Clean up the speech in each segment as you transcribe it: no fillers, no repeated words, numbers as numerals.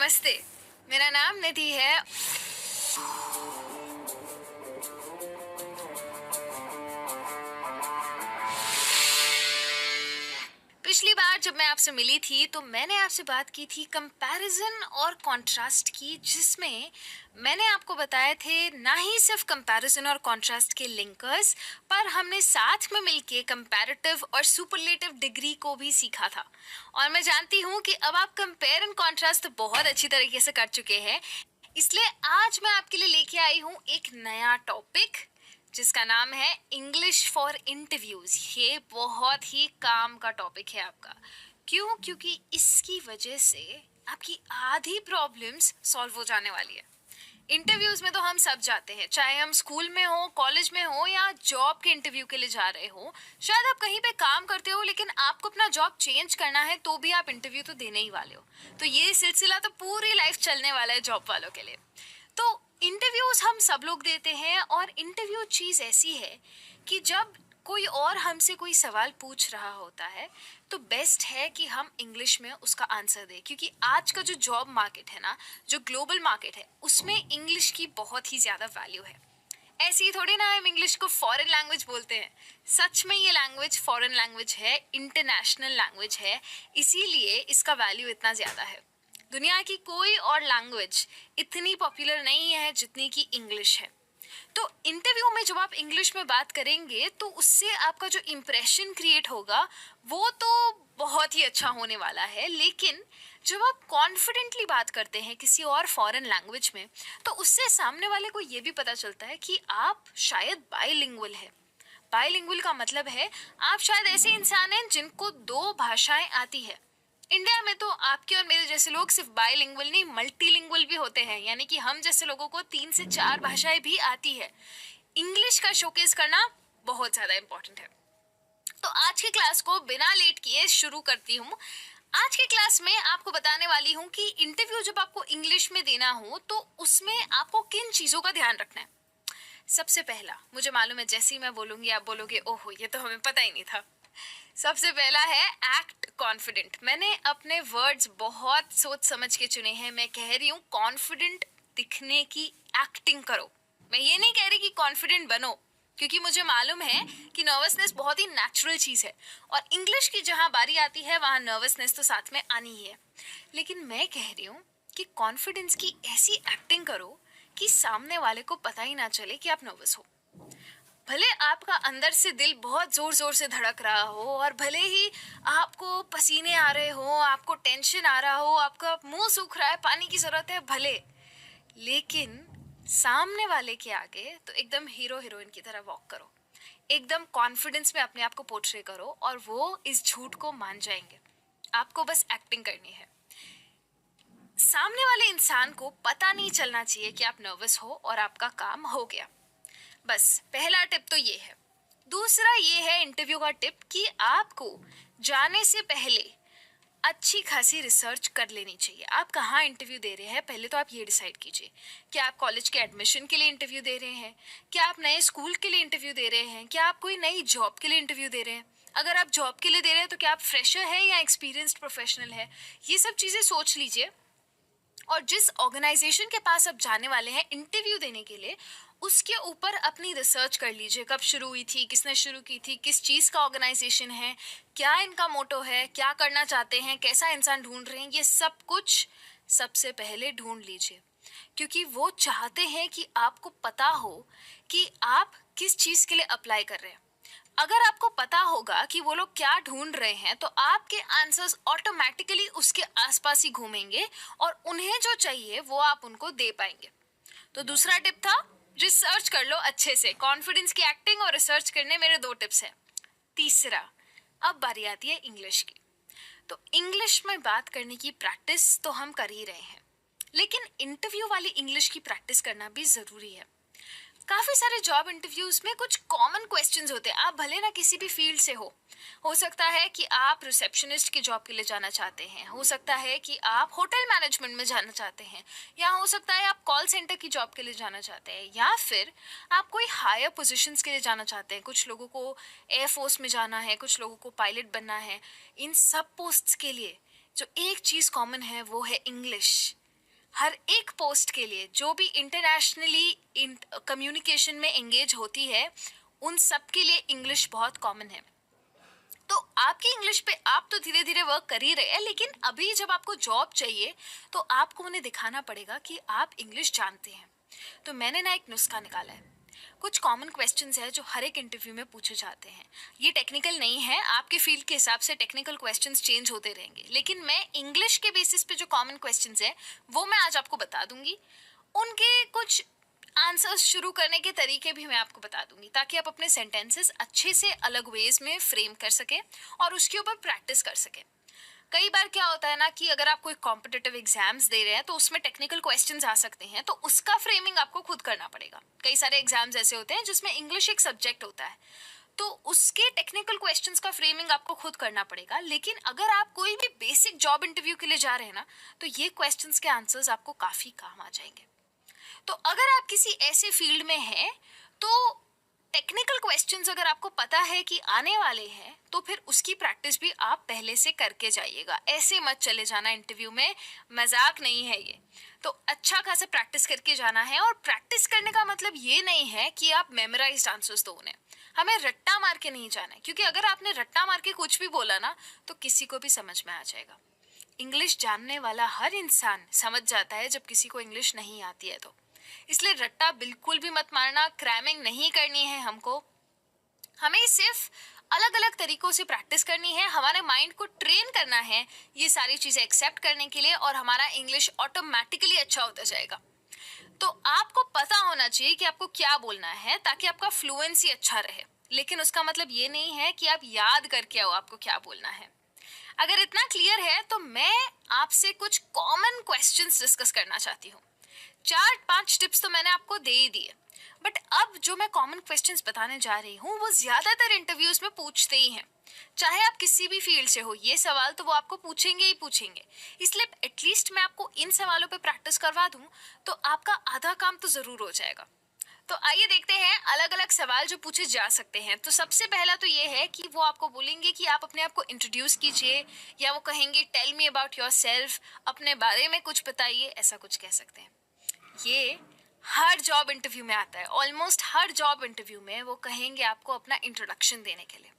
नमस्ते। मेरा नाम निधि है। पिछली बार जब मैं आपसे मिली थी तो मैंने आपसे बात की थी कंपैरिजन और कंट्रास्ट की, जिसमें मैंने आपको बताए थे ना ही सिर्फ कंपैरिजन और कंट्रास्ट के लिंकर्स, पर हमने साथ में मिलके कंपैरेटिव और सुपरलेटिव डिग्री को भी सीखा था। और मैं जानती हूँ कि अब आप कंपेयर एंड कंट्रास्ट बहुत अच्छी तरीके से कर चुके हैं। इसलिए आज मैं आपके लिए लेके आई हूँ एक नया टॉपिक जिसका नाम है इंग्लिश फॉर इंटरव्यूज। ये बहुत ही काम का टॉपिक है आपका। क्यों? क्योंकि इसकी वजह से आपकी आधी प्रॉब्लम्स सॉल्व हो जाने वाली है। इंटरव्यूज में तो हम सब जाते हैं, चाहे हम स्कूल में हो, कॉलेज में हो या जॉब के इंटरव्यू के लिए जा रहे हो। शायद आप कहीं पे काम करते हो लेकिन आपको अपना जॉब चेंज करना है तो भी आप इंटरव्यू तो देने ही वाले हो। तो ये सिलसिला तो पूरी लाइफ चलने वाला है जॉब वालों के लिए। तो इंटरव्यूज हम सब लोग देते हैं और इंटरव्यू चीज़ ऐसी है कि जब कोई और हमसे कोई सवाल पूछ रहा होता है तो बेस्ट है कि हम इंग्लिश में उसका आंसर दें, क्योंकि आज का जो जॉब मार्केट है ना, जो ग्लोबल मार्केट है, उसमें इंग्लिश की बहुत ही ज़्यादा वैल्यू है। ऐसे ही थोड़ी ना हम इंग्लिश को फॉरेन लैंग्वेज बोलते हैं। सच में ये लैंग्वेज फॉरेन लैंग्वेज है, इंटरनेशनल लैंग्वेज है, इसीलिए इसका वैल्यू इतना ज़्यादा है। दुनिया की कोई और लैंग्वेज इतनी पॉपुलर नहीं है जितनी कि इंग्लिश है। तो इंटरव्यू में जब आप इंग्लिश में बात करेंगे तो उससे आपका जो इम्प्रेशन क्रिएट होगा वो तो बहुत ही अच्छा होने वाला है। लेकिन जब आप कॉन्फिडेंटली बात करते हैं किसी और फॉरेन लैंग्वेज में तो उससे सामने वाले को ये भी पता चलता है कि आप शायद बाइलिंगुअल है। बाइलिंगुअल का मतलब है आप शायद ऐसे इंसान हैं जिनको दो भाषाएं आती है। इंडिया में तो आपके और मेरे जैसे लोग सिर्फ बाइलिंगुअल नहीं, मल्टीलिंगुअल भी होते हैं, यानी कि हम जैसे लोगों को 3 से 4 भाषाएं भी आती है। इंग्लिश का शोकेस करना बहुत ज़्यादा इम्पोर्टेंट है। तो आज की क्लास को बिना लेट किए शुरू करती हूँ। आज की क्लास में आपको बताने वाली हूँ कि इंटरव्यू जब आपको इंग्लिश में देना हो तो उसमें आपको किन चीज़ों का ध्यान रखना है। सबसे पहला, मुझे मालूम है जैसे ही मैं बोलूँगी आप बोलोगे ओहो ये तो हमें पता ही नहीं था। सबसे पहला है एक्ट कॉन्फिडेंट। मैंने अपने वर्ड्स बहुत सोच समझ के चुने हैं। मैं कह रही हूँ कॉन्फिडेंट दिखने की एक्टिंग करो। मैं ये नहीं कह रही कि कॉन्फिडेंट बनो, क्योंकि मुझे मालूम है कि नर्वसनेस बहुत ही नेचुरल चीज़ है और इंग्लिश की जहाँ बारी आती है वहाँ नर्वसनेस तो साथ में आनी ही है। लेकिन मैं कह रही हूँ कि कॉन्फिडेंस की ऐसी एक्टिंग करो कि सामने वाले को पता ही ना चले कि आप नर्वस हो। भले आपका अंदर से दिल बहुत जोर जोर से धड़क रहा हो और भले ही आपको पसीने आ रहे हो, आपको टेंशन आ रहा हो, आपका मुंह सूख रहा है, पानी की जरूरत है, भले, लेकिन सामने वाले के आगे तो एकदम हीरो हीरोइन की तरह वॉक करो। एकदम कॉन्फिडेंस में अपने आप को पोर्ट्रे करो और वो इस झूठ को मान जाएंगे। आपको बस एक्टिंग करनी है। सामने वाले इंसान को पता नहीं चलना चाहिए कि आप नर्वस हो और आपका काम हो गया। बस पहला टिप तो ये है। दूसरा ये है इंटरव्यू का टिप कि आपको जाने से पहले अच्छी खासी रिसर्च कर लेनी चाहिए। आप कहाँ इंटरव्यू दे रहे हैं पहले तो आप ये डिसाइड कीजिए। क्या आप कॉलेज के एडमिशन के लिए इंटरव्यू दे रहे हैं? क्या आप नए स्कूल के लिए इंटरव्यू दे रहे हैं? क्या आप कोई नई जॉब के लिए इंटरव्यू दे रहे हैं? अगर आप जॉब के लिए दे रहे हैं तो क्या आप फ्रेशर है या एक्सपीरियंस्ड प्रोफेशनल है? ये सब चीज़ें सोच लीजिए। और जिस ऑर्गेनाइजेशन के पास आप जाने वाले हैं इंटरव्यू देने के लिए, उसके ऊपर अपनी रिसर्च कर लीजिए। कब शुरू हुई थी, किसने शुरू की थी, किस चीज़ का ऑर्गेनाइजेशन है, क्या इनका मोटो है, क्या करना चाहते हैं, कैसा इंसान ढूंढ रहे हैं, ये सब कुछ सबसे पहले ढूंढ लीजिए। क्योंकि वो चाहते हैं कि आपको पता हो कि आप किस चीज़ के लिए अप्लाई कर रहे हैं। अगर आपको पता होगा कि वो लोग क्या ढूंढ रहे हैं तो आपके आंसर्स ऑटोमेटिकली उसके आसपास ही घूमेंगे और उन्हें जो चाहिए वो आप उनको दे पाएंगे। तो दूसरा टिप था रिसर्च कर लो अच्छे से। कॉन्फिडेंस की एक्टिंग और रिसर्च करने मेरे 2 टिप्स हैं। तीसरा, अब बारी आती है इंग्लिश की। तो इंग्लिश में बात करने की प्रैक्टिस तो हम कर ही रहे हैं, लेकिन इंटरव्यू वाली इंग्लिश की प्रैक्टिस करना भी ज़रूरी है। काफ़ी सारे जॉब इंटरव्यूज में कुछ कॉमन क्वेश्चंस होते हैं। आप भले ना किसी भी फील्ड से हो सकता है कि आप रिसेप्शनिस्ट की जॉब के लिए जाना चाहते हैं, हो सकता है कि आप होटल मैनेजमेंट में जाना चाहते हैं, या हो सकता है आप कॉल सेंटर की जॉब के लिए जाना चाहते हैं, या फिर आप कोई हायर पोजीशंस के लिए जाना चाहते हैं। कुछ लोगों को एयरफोर्स में जाना है, कुछ लोगों को पायलट बनना है। इन सब पोस्ट्स के लिए जो एक चीज़ कॉमन है वो है इंग्लिश। हर एक पोस्ट के लिए जो भी इंटरनेशनली कम्युनिकेशन में एंगेज होती है, उन सब के लिए इंग्लिश बहुत कॉमन है। तो आपकी इंग्लिश पे आप तो धीरे धीरे वर्क कर ही रहे हैं, लेकिन अभी जब आपको जॉब चाहिए तो आपको उन्हें दिखाना पड़ेगा कि आप इंग्लिश जानते हैं। तो मैंने ना एक नुस्खा निकाला है। कुछ कॉमन क्वेश्चंस है जो हर एक इंटरव्यू में पूछे जाते हैं। ये टेक्निकल नहीं है, आपके फील्ड के हिसाब से टेक्निकल क्वेश्चंस चेंज होते रहेंगे, लेकिन मैं इंग्लिश के बेसिस पे जो कॉमन क्वेश्चंस है वो मैं आज आपको बता दूंगी। उनके कुछ आंसर्स शुरू करने के तरीके भी मैं आपको बता दूंगी, ताकि आप अपने सेंटेंसेस अच्छे से अलग वेज में फ्रेम कर सकें और उसके ऊपर प्रैक्टिस कर सकें। कई बार क्या होता है ना कि अगर आप कोई कॉम्पिटिटिव एग्जाम्स दे रहे हैं तो उसमें टेक्निकल क्वेश्चंस आ सकते हैं, तो उसका फ्रेमिंग आपको खुद करना पड़ेगा। कई सारे एग्जाम्स ऐसे होते हैं जिसमें इंग्लिश एक सब्जेक्ट होता है, तो उसके टेक्निकल क्वेश्चंस का फ्रेमिंग आपको खुद करना पड़ेगा। लेकिन अगर आप कोई भी बेसिक जॉब इंटरव्यू के लिए जा रहे हैं ना, तो ये क्वेश्चंस के आंसर्स आपको काफ़ी काम आ जाएंगे। तो अगर आप किसी ऐसे फील्ड में हैं तो टेक्निकल क्वेश्चंस अगर आपको पता है कि आने वाले हैं, तो फिर उसकी प्रैक्टिस भी आप पहले से करके जाइएगा। ऐसे मत चले जाना इंटरव्यू में, मजाक नहीं है ये। तो अच्छा खासा प्रैक्टिस करके जाना है, और प्रैक्टिस करने का मतलब ये नहीं है कि आप मेमोराइज्ड आंसर्स दो उन्हें। हमें रट्टा मार के नहीं जाना है, क्योंकि अगर आपने रट्टा मार के कुछ भी बोला ना तो किसी को भी समझ में आ जाएगा। इंग्लिश जानने वाला हर इंसान समझ जाता है जब किसी को इंग्लिश नहीं आती है तो। इसलिए रट्टा बिल्कुल भी मत मारना, क्रैमिंग नहीं करनी है हमको। हमें सिर्फ अलग अलग तरीकों से प्रैक्टिस करनी है, हमारे माइंड को ट्रेन करना है ये सारी चीज़ें एक्सेप्ट करने के लिए, और हमारा इंग्लिश ऑटोमेटिकली अच्छा होता जाएगा। तो आपको पता होना चाहिए कि आपको क्या बोलना है, ताकि आपका फ्लुएंसी अच्छा रहे। लेकिन उसका मतलब ये नहीं है कि आप याद करके आओ आपको क्या बोलना है। अगर इतना क्लियर है तो मैं आपसे कुछ कॉमन क्वेश्चंस डिस्कस करना चाहती हूँ। 4-5 टिप्स तो मैंने आपको दे ही दिए, बट अब जो मैं कॉमन क्वेश्चंस बताने जा रही हूँ वो ज्यादातर इंटरव्यूज में पूछते ही हैं। चाहे आप किसी भी फील्ड से हो, ये सवाल तो वो आपको पूछेंगे ही पूछेंगे। इसलिए एटलीस्ट मैं आपको इन सवालों पे प्रैक्टिस करवा दूं तो आपका आधा काम तो जरूर हो जाएगा। तो आइए देखते हैं अलग अलग सवाल जो पूछे जा सकते हैं। तो सबसे पहला तो ये है कि वो आपको बोलेंगे कि आप अपने आप को इंट्रोड्यूस कीजिए, या वो कहेंगे tell me about yourself, अपने बारे में कुछ बताइए, ऐसा कुछ कह सकते हैं। ये हर जॉब इंटरव्यू में आता है, ऑलमोस्ट हर जॉब इंटरव्यू में वो कहेंगे आपको अपना इंट्रोडक्शन देने के लिए।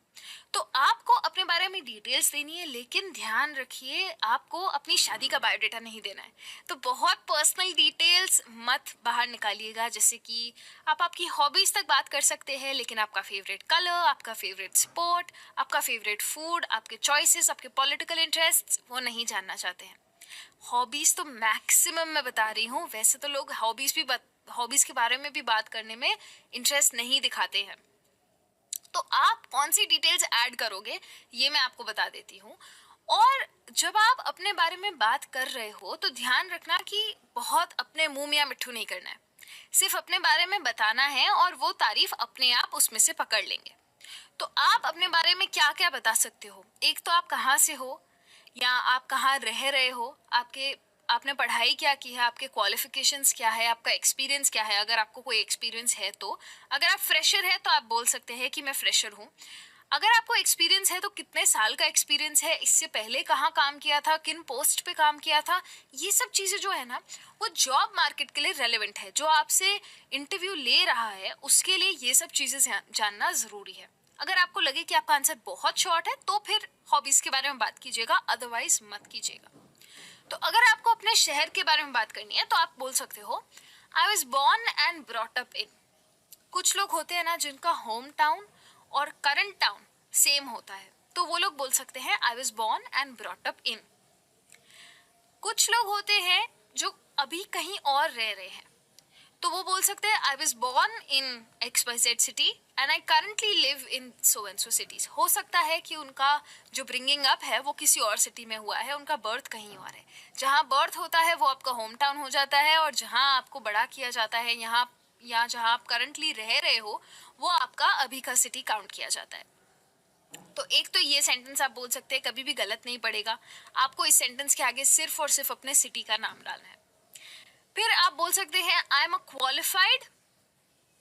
तो आपको अपने बारे में डिटेल्स देनी है, लेकिन ध्यान रखिए आपको अपनी शादी का बायोडाटा नहीं देना है। तो बहुत पर्सनल डिटेल्स मत बाहर निकालिएगा, जैसे कि आप आपकी हॉबीज तक बात कर सकते हैं, लेकिन आपका फेवरेट कलर, आपका फेवरेट स्पोर्ट, आपका फेवरेट फूड, आपके चॉइसेस, आपके पॉलिटिकल इंटरेस्ट वो नहीं जानना चाहते हैं। हॉबीज तो मैक्सिमम मैं बता रही हूँ, वैसे तो लोग हॉबीज के बारे में भी बात करने में इंटरेस्ट नहीं दिखाते हैं। तो आप कौन सी डिटेल्स ऐड करोगे ये मैं आपको बता देती हूँ। और जब आप अपने बारे में बात कर रहे हो तो ध्यान रखना कि बहुत अपने मुंह में या मिट्ठू नहीं करना है। सिर्फ अपने बारे में बताना है और वो तारीफ अपने आप उसमें से पकड़ लेंगे। तो आप अपने बारे में क्या क्या बता सकते हो? एक तो आप कहाँ से हो, या आप कहाँ रह रहे हो, आपने पढ़ाई क्या की है, आपके क्वालिफिकेशंस क्या है, आपका एक्सपीरियंस क्या है, अगर आपको कोई एक्सपीरियंस है तो। अगर आप फ्रेशर है तो आप बोल सकते हैं कि मैं फ्रेशर हूँ। अगर आपको एक्सपीरियंस है तो कितने साल का एक्सपीरियंस है, इससे पहले कहाँ काम किया था, किन पोस्ट पे काम किया था। ये सब चीज़ें जो है ना वो जॉब मार्केट के लिए रेलेवेंट है। जो आपसे इंटरव्यू ले रहा है उसके लिए ये सब चीज़ें जानना ज़रूरी है। अगर आपको लगे कि आपका आंसर बहुत शॉर्ट है तो फिर हॉबीज़ के बारे में बात कीजिएगा, अदरवाइज मत कीजिएगा। तो अगर आपको अपने शहर के बारे में बात करनी है तो आप बोल सकते हो I was born and brought up in. कुछ लोग होते हैं ना जिनका होम टाउन और करंट टाउन सेम होता है, तो वो लोग बोल सकते हैं I was born and brought up in. कुछ लोग होते हैं जो अभी कहीं और रह रहे हैं, तो वो बोल सकते हैं I was born in XYZ city and I currently live in so and so cities. हो सकता है कि उनका जो ब्रिंगिंग अप है वो किसी और सिटी में हुआ है, उनका बर्थ कहीं और है। जहाँ बर्थ होता है वो आपका होम टाउन हो जाता है, और जहाँ आपको बड़ा किया जाता है यहाँ या जहाँ आप करंटली रह रहे हो वो आपका अभी का सिटी काउंट किया जाता है। तो एक तो ये सेंटेंस आप बोल सकते हैं, कभी भी गलत नहीं पड़ेगा। आपको इस सेंटेंस के आगे सिर्फ और सिर्फ अपने सिटी का नाम डालना है। फिर आप बोल सकते हैं आई am a qualified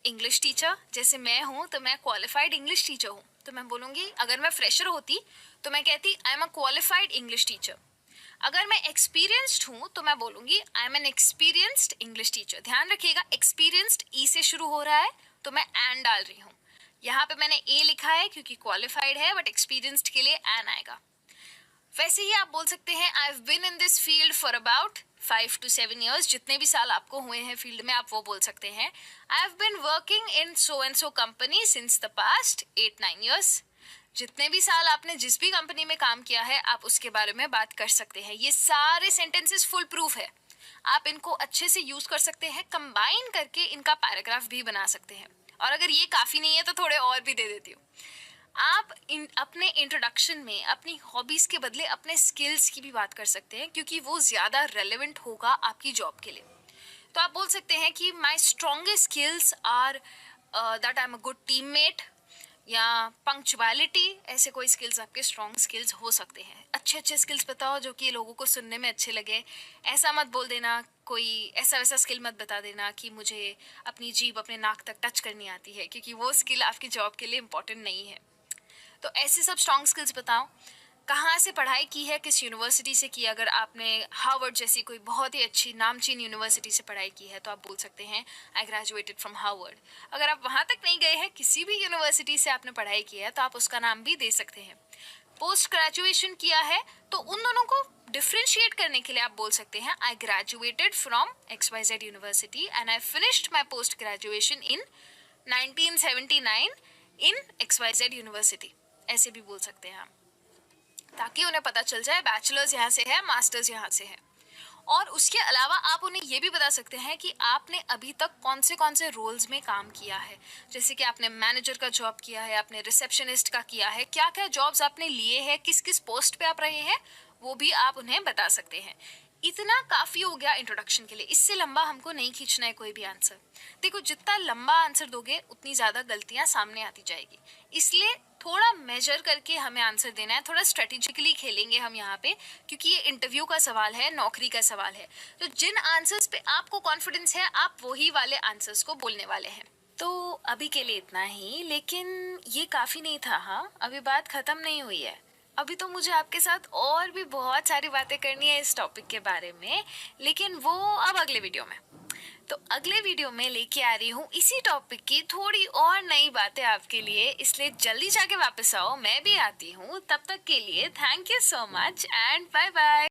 English teacher. जैसे मैं हूँ तो मैं क्वालिफाइड इंग्लिश टीचर हूँ, तो मैं बोलूँगी अगर मैं फ्रेशर होती तो मैं कहती आई am a qualified English teacher. अगर मैं एक्सपीरियंस्ड हूँ तो मैं बोलूँगी I am N experienced English teacher. ध्यान रखिएगा, एक्सपीरियंस्ड ई से शुरू हो रहा है तो मैं एन डाल रही हूँ। यहाँ पे मैंने ए लिखा है क्योंकि क्वालिफाइड है, बट एक्सपीरियंस्ड के लिए एन आएगा। वैसे ही आप बोल सकते हैं I have been in this field for about 5 to 7 years। जितने भी साल आपको हुए हैं फील्ड में आप वो बोल सकते हैं। I have been working in so and so company since the past 8-9 years। जितने भी साल आपने जिस भी कंपनी में काम किया है आप उसके बारे में बात कर सकते हैं। ये सारे सेंटेंसेस फुल प्रूफ है, आप इनको अच्छे से यूज कर सकते हैं, कंबाइन करके इनका पैराग्राफ भी बना सकते हैं। और अगर ये काफ़ी नहीं है तो थोड़े और भी दे देती हूँ। आप अपने इंट्रोडक्शन में अपनी हॉबीज़ के बदले अपने स्किल्स की भी बात कर सकते हैं, क्योंकि वो ज़्यादा रेलेवेंट होगा आपकी जॉब के लिए। तो आप बोल सकते हैं कि my strongest skills are that I am a good teammate, या पंक्चुअलिटी। ऐसे कोई स्किल्स आपके स्ट्रॉन्ग स्किल्स हो सकते हैं। अच्छे अच्छे स्किल्स बताओ जो कि लोगों को सुनने में अच्छे लगे। ऐसा मत बोल देना, कोई ऐसा वैसा स्किल मत बता देना कि मुझे अपनी जीभ अपने नाक तक टच करनी आती है, क्योंकि वो स्किल आपकी जॉब के लिए इम्पॉर्टेंट नहीं है। तो ऐसे सब स्ट्रॉन्ग स्किल्स बताओ। कहाँ से पढ़ाई की है, किस यूनिवर्सिटी से की। अगर आपने हार्वर्ड जैसी कोई बहुत ही अच्छी नामचीन यूनिवर्सिटी से पढ़ाई की है तो आप बोल सकते हैं आई ग्रेजुएटेड फ्रॉम हार्वर्ड। अगर आप वहाँ तक नहीं गए हैं, किसी भी यूनिवर्सिटी से आपने पढ़ाई की है, तो आप उसका नाम भी दे सकते हैं। पोस्ट ग्रेजुएशन किया है तो उन दोनों को डिफ्रेंशिएट करने के लिए आप बोल सकते हैं I graduated from XYZ university and I finished my post graduation in 1979 in XYZ university. ऐसे भी बोल सकते हैं आप, ताकि उन्हें पता चल जाए बैचलर्स यहाँ से है, मास्टर्स यहाँ से है। और उसके अलावा आप उन्हें ये भी बता सकते हैं कि आपने अभी तक कौन से रोल्स में काम किया है। जैसे कि आपने मैनेजर का जॉब किया है, आपने रिसेप्शनिस्ट का किया है, क्या क्या जॉब्स आपने लिए हैं, किस किस पोस्ट पे आप रहे हैं, वो भी आप उन्हें बता सकते हैं। इतना काफ़ी हो गया इंट्रोडक्शन के लिए। इससे लंबा हमको नहीं खींचना है कोई भी आंसर। देखो, जितना लंबा आंसर दोगे उतनी ज़्यादा गलतियाँ सामने आती जाएगी, इसलिए थोड़ा मेजर करके हमें आंसर देना है। थोड़ा स्ट्रेटेजिकली खेलेंगे हम यहाँ पे, क्योंकि ये इंटरव्यू का सवाल है, नौकरी का सवाल है। तो जिन आंसर्स पे आपको कॉन्फिडेंस है आप वही वाले आंसर्स को बोलने वाले हैं। तो अभी के लिए इतना ही, लेकिन ये काफ़ी नहीं था। हाँ, अभी बात ख़त्म नहीं हुई है। अभी तो मुझे आपके साथ और भी बहुत सारी बातें करनी है इस टॉपिक के बारे में, लेकिन वो अब अगले वीडियो में। तो अगले वीडियो में लेके आ रही हूँ इसी टॉपिक की थोड़ी और नई बातें आपके लिए, इसलिए जल्दी जाके वापस आओ, मैं भी आती हूँ। तब तक के लिए thank you so much and bye bye.